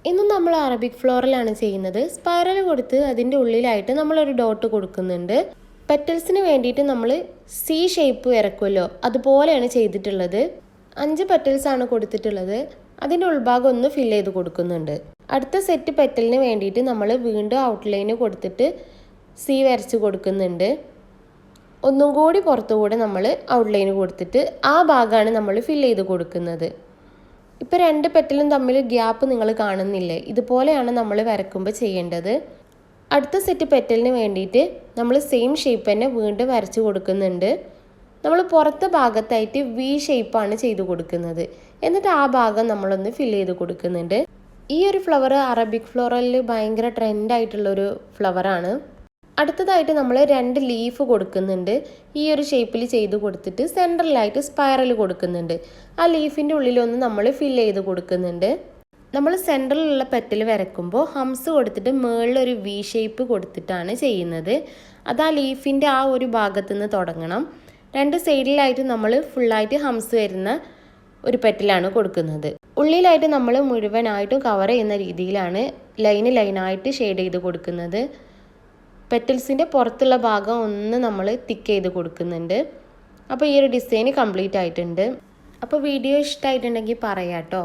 ഇന്നും നമ്മൾ അറബിക് ഫ്ലോറലാണ് ചെയ്യുന്നത്. സ്പൈറൽ കൊടുത്ത് അതിൻ്റെ ഉള്ളിലായിട്ട് നമ്മളൊരു ഡോട്ട് കൊടുക്കുന്നുണ്ട്. പെറ്റൽസിന് വേണ്ടിയിട്ട് നമ്മൾ സി ഷേപ്പ് ഇറക്കുമല്ലോ, അതുപോലെയാണ് ചെയ്തിട്ടുള്ളത്. 5 പെറ്റൽസ് ആണ് കൊടുത്തിട്ടുള്ളത്. അതിൻ്റെ ഉൾഭാഗം ഒന്ന് ഫില്ല് ചെയ്ത് കൊടുക്കുന്നുണ്ട്. അടുത്ത സെറ്റ് പെറ്റലിന് വേണ്ടിയിട്ട് നമ്മൾ വീണ്ടും ഔട്ട്ലൈന് കൊടുത്തിട്ട് സി വരച്ച് കൊടുക്കുന്നുണ്ട്. ഒന്നും കൂടി പുറത്തുകൂടെ നമ്മൾ ഔട്ട്ലൈന് കൊടുത്തിട്ട് ആ ഭാഗമാണ് നമ്മൾ ഫില്ല് ചെയ്ത് കൊടുക്കുന്നത്. ഇപ്പോൾ 2 പെറ്റലും തമ്മിൽ ഗ്യാപ്പ് നിങ്ങൾ കാണുന്നില്ലേ? ഇതുപോലെയാണ് നമ്മൾ വരക്കുമ്പോൾ ചെയ്യേണ്ടത്. അടുത്ത സെറ്റ് പെറ്റലിന് വേണ്ടിയിട്ട് നമ്മൾ സെയിം ഷേപ്പ് തന്നെ വീണ്ടും വരച്ച് കൊടുക്കുന്നുണ്ട്. നമ്മൾ പുറത്തെ ഭാഗത്തായിട്ട് വി ഷേപ്പാണ് ചെയ്ത് കൊടുക്കുന്നത്. എന്നിട്ട് ആ ഭാഗം നമ്മളൊന്ന് ഫില്ല് ചെയ്ത് കൊടുക്കുന്നുണ്ട്. ഈ ഒരു ഫ്ലവർ അറബിക് ഫ്ലോറലിൽ ഭയങ്കര ട്രെൻഡായിട്ടുള്ളൊരു ഫ്ലവറാണ്. അടുത്തതായിട്ട് നമ്മൾ 2 ലീഫ് കൊടുക്കുന്നുണ്ട്. ഈ ഒരു ഷേപ്പിൽ ചെയ്ത് കൊടുത്തിട്ട് സെൻറ്ററിലായിട്ട് സ്പൈറൽ കൊടുക്കുന്നുണ്ട്. ആ ലീഫിൻ്റെ ഉള്ളിലൊന്ന് നമ്മൾ ഫില്ല് ചെയ്ത് കൊടുക്കുന്നുണ്ട്. നമ്മൾ സെൻറ്ററിലുള്ള പെറ്റൽ വരക്കുമ്പോൾ ഹംസ് കൊടുത്തിട്ട് മുകളിലൊരു വി ഷേപ്പ് കൊടുത്തിട്ടാണ് ചെയ്യുന്നത്. അത് ആ ലീഫിൻ്റെ ആ ഒരു ഭാഗത്തു നിന്ന് തുടങ്ങണം. 2 സൈഡിലായിട്ട് നമ്മൾ ഫുള്ളായിട്ട് ഹംസ് വരുന്ന ഒരു പെറ്റലാണ് കൊടുക്കുന്നത്. ഉള്ളിലായിട്ട് നമ്മൾ മുഴുവനായിട്ടും കവർ ചെയ്യുന്ന രീതിയിലാണ് ലൈനായിട്ട് ഷെയ്ഡ് ചെയ്ത് കൊടുക്കുന്നത്. പെറ്റൽസിൻ്റെ പുറത്തുള്ള ഭാഗം ഒന്ന് നമ്മൾ തിക്ക് ചെയ്ത് കൊടുക്കുന്നുണ്ട്. അപ്പോൾ ഈ ഒരു ഡിസൈൻ കംപ്ലീറ്റ് ആയിട്ടുണ്ട്. അപ്പോൾ വീഡിയോ ഇഷ്ടമായിട്ടുണ്ടെങ്കിൽ പറയാം കേട്ടോ.